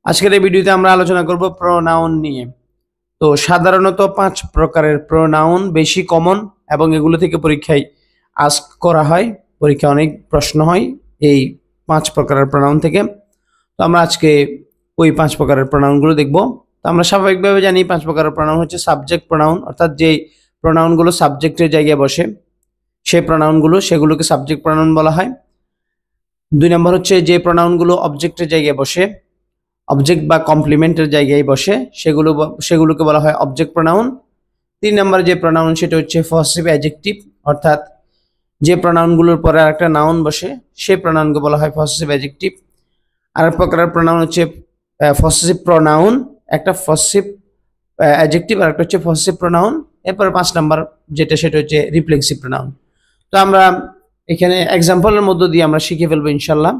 আজকের এই ভিডিওতে আমরা আলোচনা করব প্রোনাউন নিয়ে। তো সাধারণত 5 প্রকারের প্রোনাউন বেশি কমন এবং এগুলো থেকে পরীক্ষায় আস্ক করা হয়, পরীক্ষায় অনেক প্রশ্ন হয় এই 5 প্রকারের প্রোনাউন থেকে। তো আমরা আজকে ওই 5 প্রকারের প্রোনাউনগুলো দেখব। তো আমরা স্বাভাবিকভাবে জানি 5 প্রকারের প্রোনাউন হচ্ছে সাবজেক্ট প্রোনাউন, অর্থাৎ যে প্রোনাউনগুলো সাবজেক্টের জায়গায় বসে সেই সেগুলোকে সাবজেক্ট প্রোনাউন বলা হয়। 2 নম্বর হচ্ছে যে প্রোনাউনগুলো অবজেক্টের জায়গায় বসে, অবজেক্ট বা কমপ্লিমেন্টের জায়গায় বসে সেগুলোকে বলা হয় অবজেক্ট প্রোনাউন। 3 নম্বর যে প্রোনাউন সেটা হচ্ছে পসেসিভ অ্যাডজেক্টিভ, অর্থাৎ যে প্রোনাউনগুলোর পরে আরেকটা নাউন বসে সেই প্রোনাউনকে বলা হয় পসেসিভ অ্যাডজেক্টিভ। আর এক প্রকারের প্রোনাউন হচ্ছে পসেসিভ প্রোনাউন, একটা পসেসিভ অ্যাডজেক্টিভ আর একটা হচ্ছে পসেসিভ প্রোনাউন। এরপর 5 নম্বর সেটা হচ্ছে রিফ্লেক্সিভ প্রোনাউন। তো আমরা এখানে এক্সাম্পলের মধ্য দিয়ে আমরা শিখে ফেলবো ইনশাল্লাহ।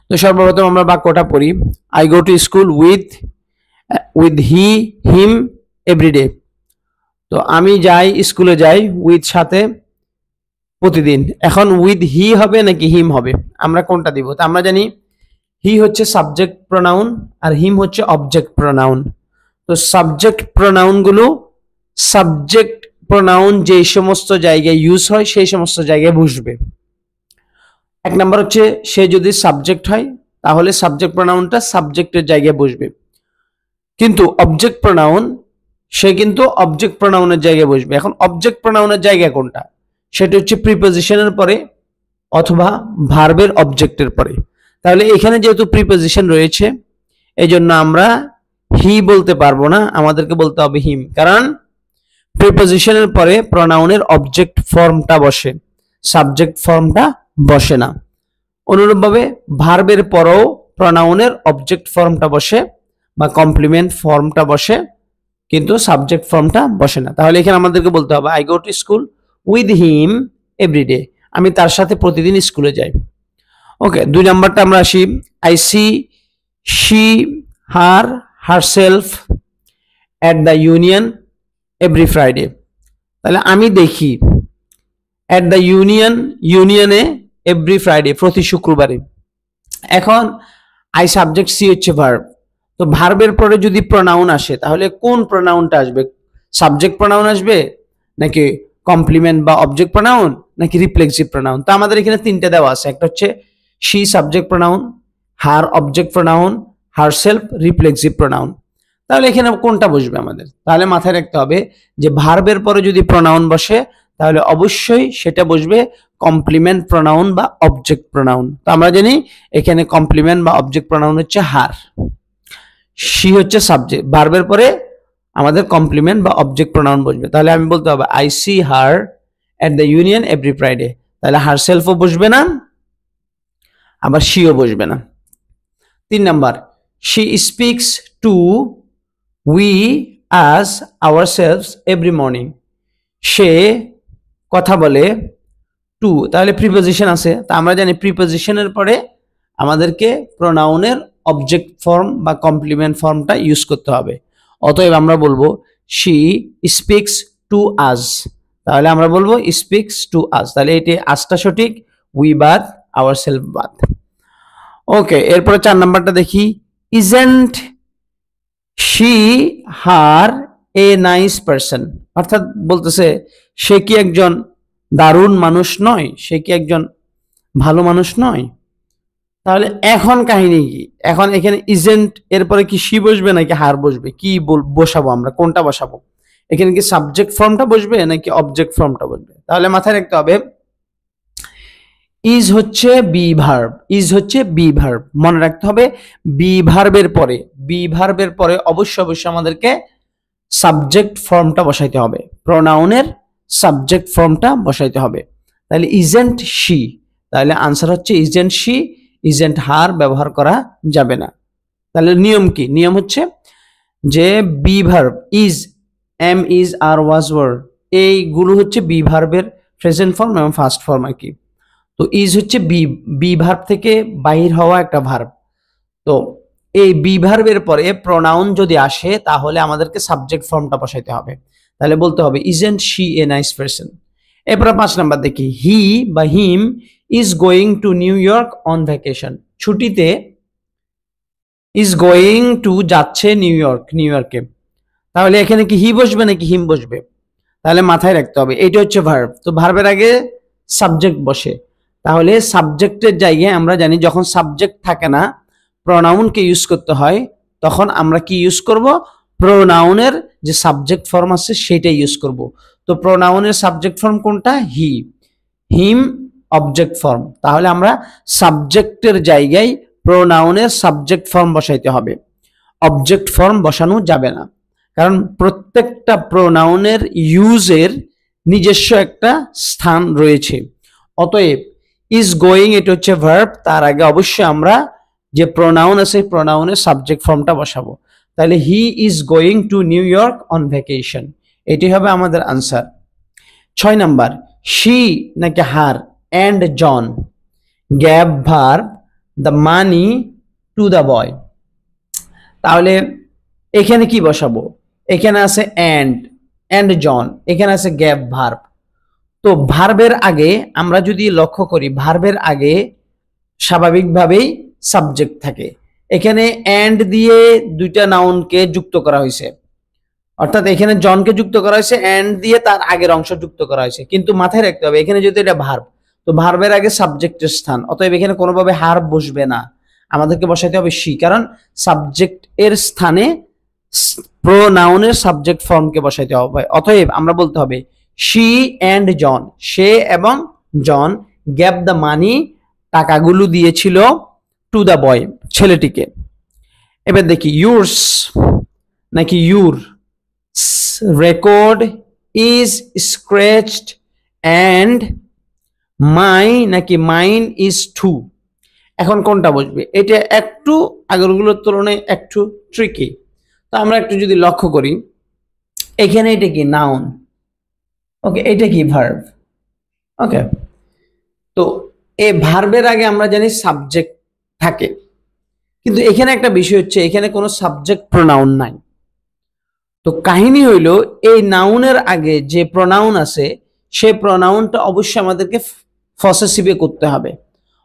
তো সর্বপ্রথম আমরা বাক্যটা পড়ি। I go to school with he him everyday. তো আমি স্কুলে যাই উইথ সাথে প্রতিদিন। এখন উইথ হি হবে নাকি হিম হবে, আমরা কোনটা দিব? তো আমরা জানি হি হচ্ছে সাবজেক্ট প্রোনাউন আর হিম হচ্ছে অবজেক্ট প্রোনাউন। তো সাবজেক্ট প্রোনাউন যে সমস্ত জায়গায় ইউজ হয় সেই সমস্ত জায়গায় বসবে। 1 নম্বর হচ্ছে সে যদি সাবজেক্ট হয় তাহলে সাবজেক্ট প্রোনাউনটা সাবজেক্টের জায়গায় বসবে, কিন্তু অবজেক্ট প্রোনাউন কিন্তু অবজেক্ট প্রোনাউনের জায়গায় বসবে। এখন অবজেক্ট প্রোনাউনের জায়গা কোনটা? সেটা হচ্ছে প্রিপোজিশনের পরে অথবা ভার্বের অবজেক্টের পরে। তাহলে এখানে যেহেতু প্রিপোজিশন রয়েছে এজন্য আমরা হি বলতে পারবো না, আমাদেরকে বলতে হবে হিম, কারণ প্রিপোজিশনের পরে প্রোনাউনের অবজেক্ট ফর্মটা বসে, সাবজেক্ট ফর্মটা বসে না। অনুরূপভাবে ভার্বের পরেও প্রোনাউনের অবজেক্ট ফর্মটা বসে বা কমপ্লিমেন্ট ফর্মটা বসে, কিন্তু সাবজেক্ট ফর্মটা বসে না। তাহলে এখানে আমাদেরকে বলতে হবে I go to school with him everyday, আমি তার সাথে প্রতিদিন স্কুলে যাই। ওকে, 2 নাম্বারটা আমরা আসি। I see she herself at the union every Friday. তাহলে আমি দেখি এট দ্য ইউনিয়নে এভরি ফ্রাইডে, প্রতি শুক্রবারে। এখন আই সাবজেক্ট, সি হচ্ছে ভার্ব। তো ভার্বের পরে যদি প্রোনাউন আসে তাহলে কোন প্রোনাউনটা আসবে? সাবজেক্ট প্রোনাউন আসবে নাকি কমপ্লিমেন্ট বা অবজেক্ট প্রোনাউন নাকি রিফ্লেক্সিভ প্রোনাউন? তো আমাদের এখানে 3টে দেওয়া আছে। একটা হচ্ছে she subject pronoun, her object pronoun, herself reflexive pronoun. তাহলে এখানে কোনটা বসবে আমাদের? তাহলে মাথায় রাখতে হবে যে ভার্বের পরে যদি প্রোনাউন বসে তাহলে অবশ্যই সেটা বসবে কমপ্লিমেন্ট প্রোনাউন বা অবজেক্ট প্রোনাউন। তো আমরা জানি এখানে কমপ্লিমেন্ট বা অবজেক্ট প্রোনাউন হচ্ছে হার, শি হচ্ছে সাবজেক্ট, ভার্বের পরে আমাদের কমপ্লিমেন্ট বা অবজেক্ট প্রোনাউন বসবে। তাহলে আমি বলতে হবে I see her at the union every Friday. তাহলে হার সেলফও বসবে না, আবার শিও বসবে না। 3 number, she speaks to we us ourselves every morning. সে কথা বলে টু, তাহলে প্রিপোজিশন আছে। তা আমরা জানি প্রিপোজিশনের পরে আমাদেরকে প্রোনাউনের অবজেক্ট ফর্ম বা কমপ্লিমেন্ট ফর্মটা ইউজ করতে হবে। অতএব আমরা বলবো শি স্পিক্স টু আস, তাহলে আমরা বলবো স্পিক্স টু আস। তাহলে এটি আসটা সঠিক, উই বাদ আওয়ারসেলফ বাদ। ওকে, এরপরে 4 নাম্বারটা দেখি। Isn't she her a nice person, অর্থাৎ বলতেছে সে কি একজন দারুণ মানুষ নয়, সে কি একজন ভালো মানুষ নয়। তাহলে এখন কাহিনী কি? এখন এখানে ইজেন্ট এরপরে কি শি বসবে নাকি হার বসবে? কি বসাবো আমরা, কোনটা বসাবো? এখানে কি সাবজেক্ট ফর্মটা বসবে নাকি অবজেক্ট ফর্মটা বসবে? তাহলে মাথায় রাখতে হবে ইজ হচ্ছে বি ভার্ব, মনে রাখতে হবে বি ভার্বের পরে অবশ্যই আমাদেরকে সাবজেক্ট ফর্মটা বসাইতে হবে, প্রোনাউনের সাবজেক্ট ফর্মটা বসাইতে হবে। তাহলে ইজেন্ট শি, তাহলে আনসার হচ্ছে ইজেন্ট শি, ইজেন্ট হার ব্যবহার করা যাবে না। তাহলে নিয়ম কি? নিয়ম হচ্ছে যে be verb is, am is are was were, এইগুলো হচ্ছে বি ভার্বের প্রেজেন্ট ফর্ম এবং ফার্স্ট ফর্ম আর কি। তো ইজ হচ্ছে বি ভার্ব থেকে বাহির হওয়া একটা ভার্ব। তো এই বি ভার্বের পরে প্রোনাউন যদি আসে তাহলে আমাদেরকে সাবজেক্ট ফর্মটা বসাইতে হবে। তাহলে বলতে হবে isn't she a nice person. এরপরে 5 নাম্বার দেখি। হি বা him is going to New York on vacation. ছুটিতে ইজ গোয়িং টু যাচ্ছে নিউ ইয়র্কে, তাহলে এখানে কি হি বসবে নাকি হিম বসবে? তাহলে মাথায় রাখতে হবে এটা হচ্ছে ভার্ব, তো ভার্বের আগে সাবজেক্ট বসে, তাহলে সাবজেক্টের জায়গায় আমরা জানি যখন সাবজেক্ট থাকে না প্রোনাউনকে ইউজ করতে হয়, তখন আমরা কি ইউজ করব? প্রোনাউনের যে সাবজেক্ট ফর্ম আছে সেটা ইউজ করব। তো প্রোনাউনের সাবজেক্ট ফর্ম কোনটা? হি, হিম অবজেক্ট ফর্ম, তাহলে আমরা সাবজেক্টের জায়গায় প্রোনাউনের সাবজেক্ট ফর্ম বসাইতে হবে, অবজেক্ট ফর্ম বসানো যাবে না, কারণ প্রত্যেকটা প্রোনাউনের ইউজের নিজস্ব একটা স্থান রয়েছে। অতএব ইজ গোয়িং এটা হচ্ছে ভার্ব, তার আগে অবশ্যই আমরা যে প্রোনাউন আছে প্রোনাউনের সাবজেক্ট ফর্মটা বসাবো। তাহলে he is going to New York on vacation, এটি হবে আমাদের আনসার। 6 নাম্বার, শি নাকি her and John gave verb the money to the boy, তাহলে এখানে কি বসাবো? এখানে আছে অ্যান্ড জন, এখানে আছে গ্যাভ ভার্ব। তো ভার্বের আগে আমরা যদি লক্ষ্য করি, ভার্বের আগে স্বাভাবিকভাবেই সাবজেক্ট থাকে, এখানে অ্যান্ড দিয়ে দুইটা নাউনকে যুক্ত করা হয়েছে, অর্থাৎ এখানে জনকে যুক্ত করা হয়েছে, অ্যান্ড দিয়ে তার আগের অংশ যুক্ত করা হয়েছে, কিন্তু মাথায় রাখতে হবে এখানে যদি এটা ভার্ব, তো ভার্বের আগে সাবজেক্টের স্থান, অতএব এখানে কোনোভাবে হার্ব বসবে না, আমাদেরকে বসাইতে হবে শি, কারণ সাবজেক্ট এর স্থানে প্রোনাউনের সাবজেক্ট ফর্মকে বসাইতে হবে। অতএব আমরা বলতে হবে শি অ্যান্ড জন, সে এবং জন গ্যাভ দ্য মানি টাকাগুলো দিয়েছিল টু দ্য বয় ছেলেটিকে। এবার দেখি ইউরস নাকি your, record is স্ক্র্যাচড and my নাকি মাইন ইজ টু, এখন কোনটা বসবে? এটা একটু আগেরগুলোর তুলনায় একটু ট্রিকি, তো আমরা একটু যদি লক্ষ্য করি, এখানে এটা কি নাউন, ওকে, এটা কি ভার্ব, ওকে, তো এই ভার্বের আগে আমরা জানি সাবজেক্ট থাকে, কিন্তু এখানে একটা বিষয় হচ্ছে এখানে কোনো সাবজেক্ট প্রোনাউন নাই। তো কাহিনী হইল এই নাউনের আগে যে প্রোনাউন আছে সে প্রোনাউনটা অবশ্যই আমাদেরকে পসেসিভে করতে হবে,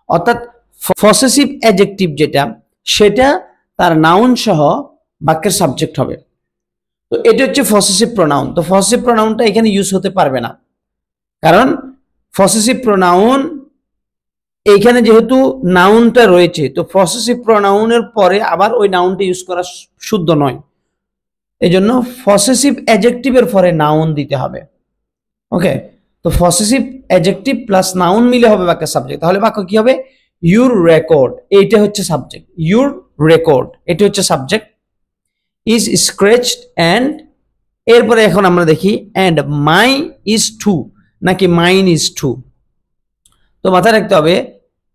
অর্থাৎ পসেসিভ অ্যাডজেক্টিভ যেটা সেটা তার নাউন সহ বাক্যের সাবজেক্ট হবে। তো এটা হচ্ছে পসেসিভ প্রোনাউন, তো পসেসিভ প্রোনাউনটা এখানে ইউজ হতে পারবে না, কারণ পসেসিভ প্রোনাউন এইখানে যেহেতু নাউনটা রয়েছে, তো পসেসিভ প্রোনাউনের পরে আবার ওই নাউনটা ইউজ করা শুদ্ধ নয়, এই জন্য পসেসিভ অ্যাডজেক্টিভের পরে নাউন দিতে হবে। ওকে, তো পসেসিভ অ্যাডজেক্টিভ প্লাস নাউন মিলে হবে বাক্যের সাবজেক্ট, তাহলে বাক্য কি হবে? ইউর রেকর্ড, এইটা হচ্ছে সাবজেক্ট, ইউর রেকর্ড এটা হচ্ছে সাবজেক্ট, ইজ স্ক্র্যাচড অ্যান্ড, এরপরে এখন আমরা দেখি অ্যান্ড মাই ইজ টু নাকি মাইন ইজ টু। তো মাথায় রাখতে হবে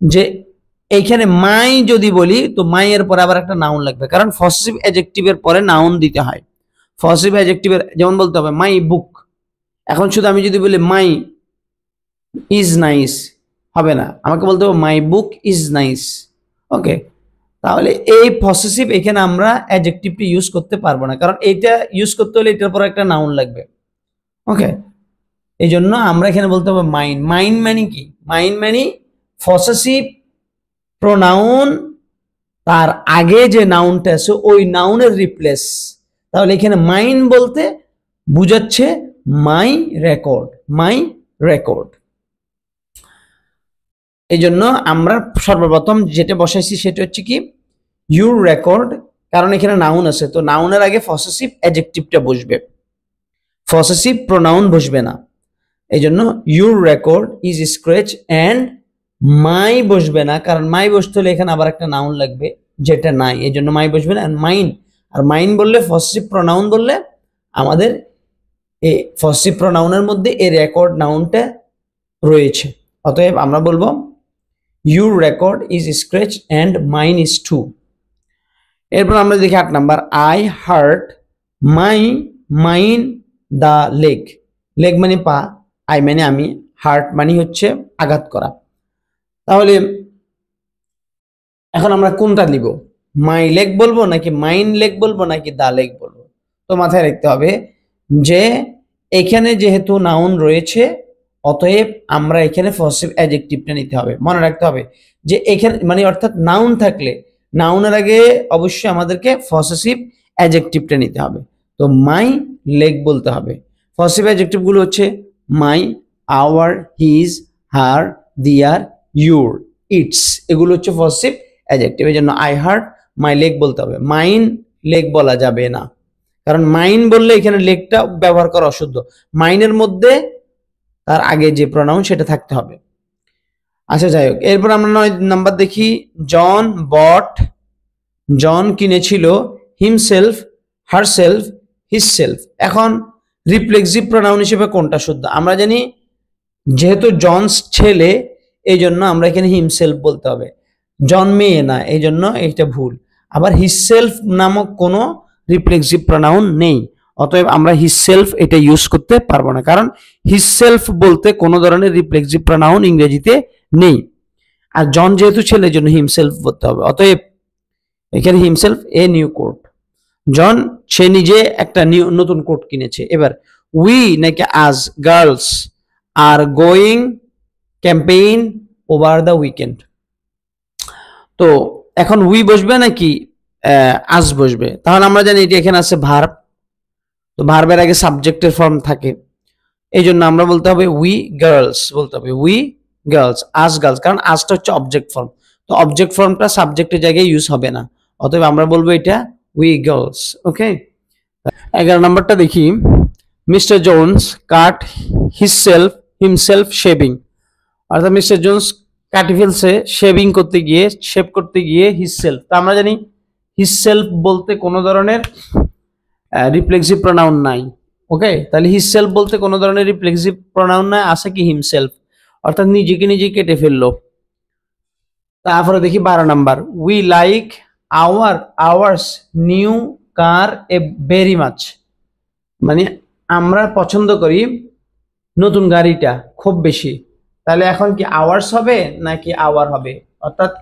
যে এইখানে মাই যদি বলি তো মাই এর পরে আবার একটা নাউন লাগবে, কারণ পসেসিভ অ্যাডজেক্টিভের পরে নাউন দিতে হয়। পসেসিভ অ্যাডজেক্টিভের যেমন বলতে হবে মাই বুক, এখন শুধু আমি যদি বলি মাই ইজ নাইস হবে না, আমাকে বলতে হবে মাই বুক ইজ নাইস। ওকে, তাহলে এই পসেসিভ এখানে আমরা অ্যাডজেক্টিভটি ইউজ করতে পারবো না, কারণ এইটা ইউজ করতে হলে এটার পর একটা নাউন লাগবে। ওকে, এই জন্য আমরা এখানে বলতে হবে মাইন। মাইন মানে কি? মাইন মানে পসেসিভ প্রোনাউন তার আগে যে নাউনটা আছে ওই নাউনের রিপ্লেস, তাহলে এখানে মাইন বলতে বুঝাচ্ছে মাই রেকর্ড, মাই রেকর্ড। এই জন্য আমরা সর্বপ্রথম যেটা বসাইছি সেটা হচ্ছে কি ইউর রেকর্ড, কারণ এখানে নাউন আছে, তো নাউনের আগে পসেসিভ অ্যাডজেক্টিভটা বসবে, পসেসিভ প্রোনাউন বসবে না। এই জন্য your record is scratch and my বসবে না, কারণ মাই বসতে হলে এখানে আবার একটা নাউন লাগবে যেটা নাই, এই জন্য মাই বসবে না। মাইন, আর মাইন বললে পসেসিভ প্রোনাউন বললে আমাদের এই পসেসিভ প্রোনাউনের মধ্যে এই রেকর্ড নাউনটা রয়েছে, অতএব আমরা বলবো your record is scratch and mine is too. এরপর আমরা দেখি 8 number, I hurt mine the leg, leg মানে পা, আই মানে আমি, হার্ট মানে হচ্ছে আঘাত করা। তাহলে এখন আমরা কোনটা নিব? মাই লেগ বলবো নাকি মাইন লেগ বলবো নাকি দা লেগ বলবো? তো মাথায় রাখতে হবে যে এখানে যেহেতু নাউন রয়েছে অতএব আমরা এখানে পসেসিভ অ্যাডজেক্টিভটা নিতে হবে। মনে রাখতে হবে যে এখানে মানে অর্থাৎ নাউন থাকলে নাউনের আগে অবশ্যই আমাদেরকে পসেসিভ অ্যাডজেক্টিভটা নিতে হবে। তো মাই লেগ বলতে হবে। পসেসিভ অ্যাডজেক্টিভ গুলো হচ্ছে মাই, আওয়ার, হিজ, হার, দিয়ার, ইউর, ইটস, এগুলো হচ্ছে পসেসিভ অ্যাডজেক্টিভ। এই জন্য আই হার্ট মাই লেগ বলতে হবে, মাইন লেগ বলা যাবে না, কারণ মাইন বললে এখানে লেগটা ব্যবহার করা অশুদ্ধ। মাইনের মধ্যে তার আগে যে প্রনাউন সেটা থাকতে হবে। আচ্ছা যাই হোক, এরপর আমরা 9 নাম্বার দেখি। জন বট, জন কিনেছিল, হিমসেলফ, হারসেলফ, হিসসেলফ। এখন রিফ্লেক্সিভ প্রনাউন হিসেবে কোনটা শুদ্ধ? আমরা জানি যেহেতু জনস ছেলে, এই জন্য আমরা এখানে হিমসেলফ বলতে হবে। জন মেয়ে না, এই জন্য এটা ভুল। আবার হিসসেলফ নামক কোনো রিফ্লেক্সিভ প্রনাউন নেই, অতএব আমরা হিসসেলফ এটা ইউজ করতে পারবো না, কারণ হিসসেলফ বলতে কোনো ধরনের রিফ্লেক্সিভ প্রনাউন ইংরেজিতে নেই। আর জন যেহেতু ছেলে, জন্য হিমসেলফ বলতে হবে। অতএব এখানে হিমসেলফ এ নিউ কোট। জন সে নিজে একটা নতুন কোট কিনেছে। এবার উই নাকি আজ girls are going campaign over the weekend. তো এখন উই বসবে নাকি আজ বসবে? তাহলে আমরা জানি এটি এখানে আছে ভার্ব, তো ভার্বের আগে সাবজেক্টের ফর্ম থাকে, এই জন্য আমরা বলতে হবে উই গার্লস বলতে হবে, উই গার্লস, আজ গার্লস, কারণ আজটা হচ্ছে অবজেক্ট ফর্ম, তো অবজেক্ট ফর্মটা সাবজেক্টের জায়গায় ইউজ হবে না, অতএব আমরা বলবো এটা উই গার্লস। ওকে, 11 নম্বরটা দেখি। মিস্টার জোন্স কাট হিমসেলফ শেভিং, অর্থাৎ মিস্টার জোন্স কাটি ফেলছে শেভিং করতে গিয়ে, শেভ করতে গিয়ে হিসসেলফ। তা আমরা জানি হিসসেলফ বলতে কোনো ধরনের রিফ্লেক্সিভ প্রনাউন নাই। ওকে, তাহলে হিসসেলফ বলতে কোনো ধরনের রিফ্লেক্সিভ প্রনাউন নাই, আছে কি হিমসেলফ, অর্থাৎ নিজেকে নিজে কেটে ফেললো। তারপরে দেখি 12 number. We like hours new car a very much, মানে আমরা পছন্দ করি নতুন গাড়িটা খুব বেশি। তাহলে এখন কি আওয়ার্স হবে নাকি আওয়ার হবে, অর্থাৎ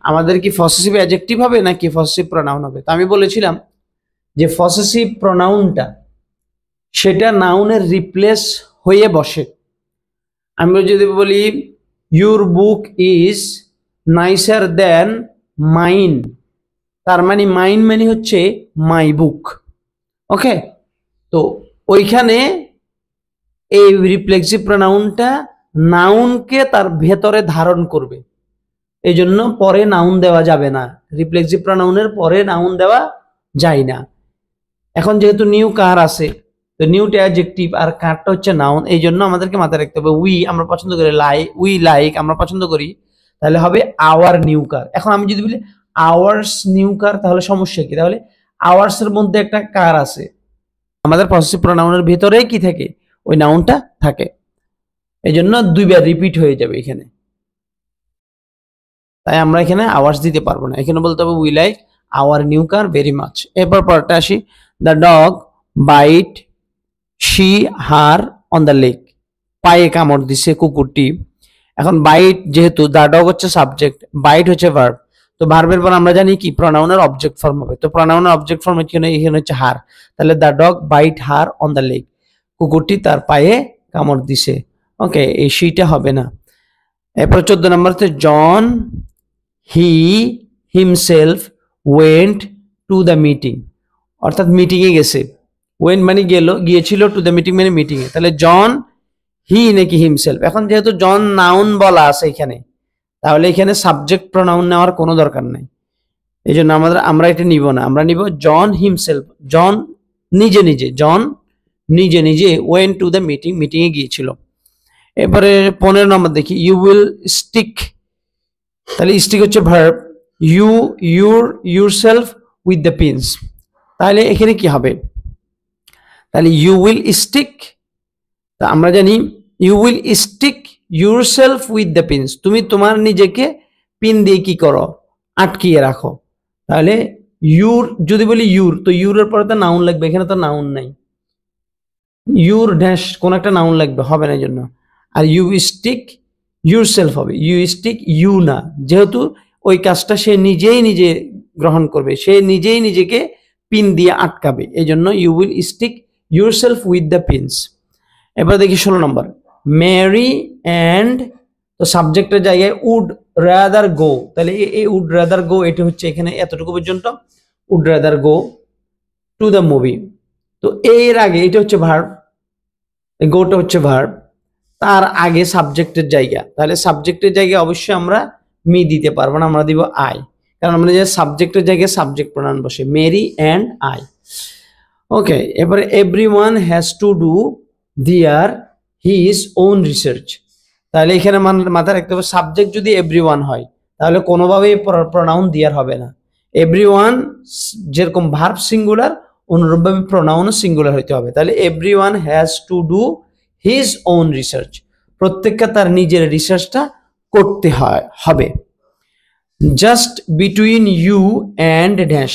আমাদের কি পসেসিভ অ্যাডজেক্টিভ হবে নাকি পসেসিভ প্রনাউন হবে? তো আমি বলেছিলাম যে পসেসিভ প্রনাউনটা সেটা নাউনের রিপ্লেস হয়ে বসে। আমি যদি বলি your book is nicer than mine, তার মানে মাইন মানে হচ্ছে মাই বুক। ওকে, তো ওইখানে এই রিফ্লেক্সিভ প্রনাউনটা নাউনকে তার ভেতরে ধারণ করবে, এই জন্য পরে নাউন দেওয়া যাবে না, রিফ্লেক্সিভ প্রনাউনের পরে নাউন দেওয়া যায় না। এখন যেহেতু নিউ কার আছে, তো নিউটা অ্যাডজেক্টিভ আর কারটা হচ্ছে নাউন, এই জন্য আমাদেরকে মাথায় রাখতে হবে উই আমরা পছন্দ করি, উই লাইক আমরা পছন্দ করি, তাহলে হবে আওয়ার নিউ কার। এখন আমি যদি বলি আওয়ার্স নিউ কার, তাহলে সমস্যা কি? তাহলে আওয়ার্স এর মধ্যে একটা কার আছে, আমাদের পসেসিভ প্রনাউনের ভিতরেই কি থাকে, ওই নাউনটা থাকে, এই জন্য দুইবার রিপিট হয়ে যাবে এখানে, তাই আমরা এখানে আওয়ার্স দিতে পারবো না, এখানে বলতে হবে we like our new car very much. এরপর পরটা আসি। The dog byte she her on the leg, পায়ে কামড় দিছে কুকুরটি। এখন বাইট যেহেতু, দ্য ডগ হচ্ছে সাবজেক্ট, বাইট হচ্ছে ভার্ব, তো ভার্বের পর আমরা জানি কি প্রনাউনের অবজেক্ট ফর্ম হবে, তো প্রনাউনের অবজেক্ট ফর্ম এখানে হচ্ছে হার, তাহলে the dog bite her on the leg, কুকুরটি তার পায়ে কামড় দিছে। ওকে, এই শিটা হবে না। এরপর 14 নম্বর হচ্ছে John he himself went to the meeting, অর্থাৎ মিটিং এ গেছে, ওয়েন্ট মানে গিয়েছিল, টু দ্য মিটিং মানে মিটিং এ, তাহলে জন হি নাকি হিমসেলফ? এখন যেহেতু জন নাউন বলা আছে এখানে, তাহলে এখানে সাবজেক্ট প্রনাউন নেওয়ার কোনো দরকার নাই, এই জন্য আমরা এটা নিব না, আমরা নিব জন হিমসেলফ, জন নিজে নিজে, জন নিজে নিজে went to the meeting, meeting এ গিয়েছিল। এরপরে 15 নম্বর দেখি। ইউ উইল স্টিক, তাহলে স্টিক হচ্ছে verb, yourself with the pins, তাহলে এখানে কি হবে? তাহলে ইউ উইল স্টিক, তা আমরা জানি you will stick yourself with the pins, তুমি তোমার নিজেকে পিন দিয়ে কি করো, আটকিয়ে রাখো। তাহলে ইউর যদি বলি ইউর, তো ইউরের পরে তো নাউন লাগবে, এখানে তো নাউন নাই, ইউর ড্যাশ কোন একটা নাউন লাগবে, হবে না, এই জন্য। আর ইউ স্টিক ইউরসেলফ হবে, ইউ স্টিক ইউ না, যেহেতু ওই কাজটা সে নিজেই নিজে গ্রহণ করবে, সে নিজেই নিজেকে পিন দিয়ে আটকাবে, এই জন্য you will stick yourself with the pins. এবার দেখি 16 নম্বর। মেরি অ্যান্ড, তো সাবজেক্টের জায়গায় উড রাদার গো, তাহলে এই উড রাদার গো এটা হচ্ছে এখানে এতটুকু পর্যন্ত, would rather go to the movie. তো এর আগে এটা হচ্ছে ভার্ব, গোটা হচ্ছে ভার্ব, তার আগে সাবজেক্টের জায়গা, তাহলে সাবজেক্টের জায়গায় অবশ্যই আমরা মি দিতে পারবো না, আমরা দিব আই, কারণ আমরা যে সাবজেক্টের জায়গায় সাবজেক্ট প্রোনাউন বসে, মেরি অ্যান্ড আই। ওকে, এবারে এভরিওয়ান হ্যাজ টু ডু দিয়ার হিজ ওন রিসার্চ, তাহলে এখানে মাথায় রাখতে হবে সাবজেক্ট যদি এভরিওয়ান হয় তাহলে কোনোভাবেই প্রোনাউন দিয়ার হবে না। এভরিওয়ান যেরকম ভার্ব সিঙ্গুলার, অনুরূপভাবে প্রোনাউনও সিঙ্গুলার হইতে হবে। তাহলে everyone has to do his own research, প্রত্যেককে তার নিজের রিসার্চটা করতে হবে। Just between you and dash,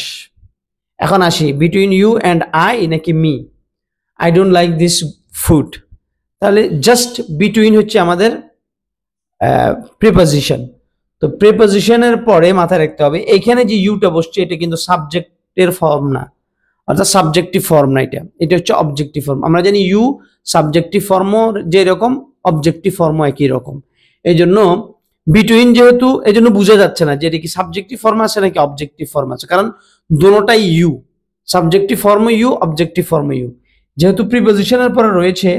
এখন আসি বিটুইন ইউ অ্যান্ড আই নাকি me, I don't like this food, তাহলে জাস্ট বিটুইন হচ্ছে আমাদের প্রিপোজিশন। তো প্রিপোজিশনের পরে মাথায় রাখতে হবে এখানে যে ইউটা বসছে এটা কিন্তু সাবজেক্টের ফর্ম না, অর্থাৎ সাবজেক্টিভ ফর্ম না, এটা হচ্ছে অবজেক্টিভ ফর্ম। আমরা জানি ইউ সাবজেক্টিভ ফর্মও যেরকম অবজেক্টিভ ফর্মও একই রকম, এই জন্য বিটুইন যেহেতু এই জন্য বোঝা যাচ্ছে না যে এটা কি সাবজেক্টিভ ফর্ম আছে নাকি অবজেক্টিভ ফর্ম আছে, কারণ দুটোটাই you, subjective form you, objective form you, যেহেতু প্রিপোজিশনের পরে রয়েছে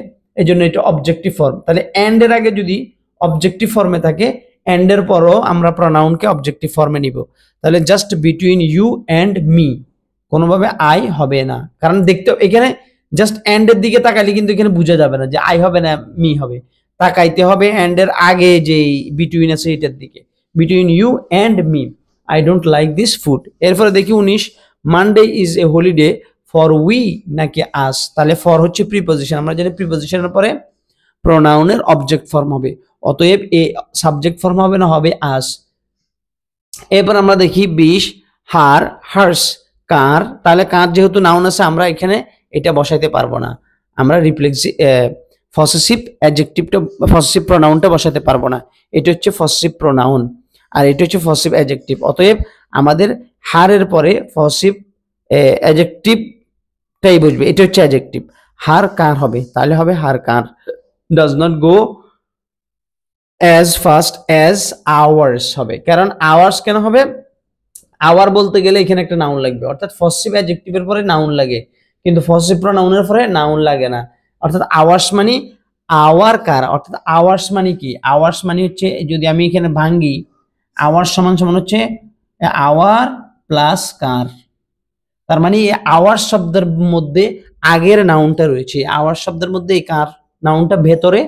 এই জন্য এটা অবজেক্টিভ ফর্ম। তাহলে এন্ড এর আগে যদি অবজেক্টিভ ফর্মে থাকে এন্ড এর পরও আমরা প্রোনাউনকে অবজেক্টিভ ফর্মে নিব, তাহলে just between you and me, কোনোভাবে আই হবে না, কারণ দেখতে এখানে জাস্ট এন্ড এর দিকে তাকালে কিন্তু এখানে বোঝা যাবে না যে আই হবে না মি হবে, তাকাইতে হবে এন্ড এর আগে যে বিটুইন আছে এটার দিকে, between you and me, I don't like this food. এরপরে দেখি 19, Monday is a holiday for we নাকি আস, তাহলে ফর হচ্ছে প্রিপোজিশন, আমরা জানি প্রিপোজিশনের পরে প্রোনাউনের অবজেক্ট ফর্ম হবে, অতএব এ সাবজেক্ট ফর্ম হবে না, হবে আস। এরপর আমরা দেখি 20, হার হার্স কার, তাহলে কার যেহেতু নাউন আছে আমরা এখানে এটা বসাইতে পারবো না, আমরা রিফ্লেক্সিভ পসেসিভ অ্যাডজেক্টিভটা পসেসিভ প্রোনাউনটা বসাতে পারবো না, এটা হচ্ছে পসেসিভ প্রোনাউন আর এটা হচ্ছে পসেসিভ অ্যাডজেক্টিভ, অতএব আমাদের হারের পরে পসেসিভ অ্যাডজেক্টিভটাই বুঝবে, এটা হচ্ছে অ্যাডজেক্টিভ। হার কার হবে, তাহলে হবে her car does not go as fast as ours হবে, কারণ আওয়ার্স কেন হবে, আওয়ার বলতে গেলে এখানে একটা নাউন লাগবে, অর্থাৎ পসেসিভ অ্যাডজেক্টিভের পরে নাউন লাগে কিন্তু পসেসিভ প্রোনাউনের পরে নাউন লাগে না, অর্থাৎ আওয়ার্স মানে আওয়ার কার, অর্থাৎ আওয়ার্স মানে কি, আওয়ার্স মানে হচ্ছে যদি আমি এখানে ভাঙ্গি আওয়ার্স সমান সমান হচ্ছে আওয়ার প্লাস কার, তার মানে এই আওয়ার্স শব্দের মধ্যে আগের নাউনটা রয়েছে, আওয়ার্স শব্দের মধ্যে এই কার নাউনটা ভেতরে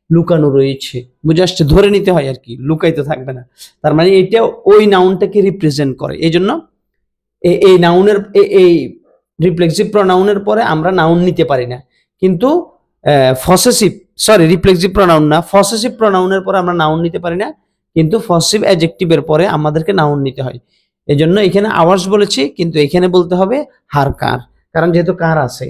লুকানো রয়েছে, বুঝে আসছে, ধরে নিতে হয় আর কি, লুকাইতে থাকবে না, তার মানে এটা ওই নাউনটাকে রিপ্রেজেন্ট করে, এই জন্য এই নাউনের এই রিফ্লেক্সিভ প্রোনাউনের পরে আমরা নাউন নিতে পারি না, কিন্তু রিফ্লেক্সিভ প্রোনাউন না, পসেসিভ প্রোনাউনের পরে আমরা নাউন নিতে পারি না, কিন্তু পসেসিভ অ্যাডজেক্টিভের পরে আমাদেরকে নাউন নিতে হয়, এই জন্য এখানে আওয়ার্স বলেছি কিন্তু এখানে বলতে হবে হার কার, কারণ যেহেতু কার আছে।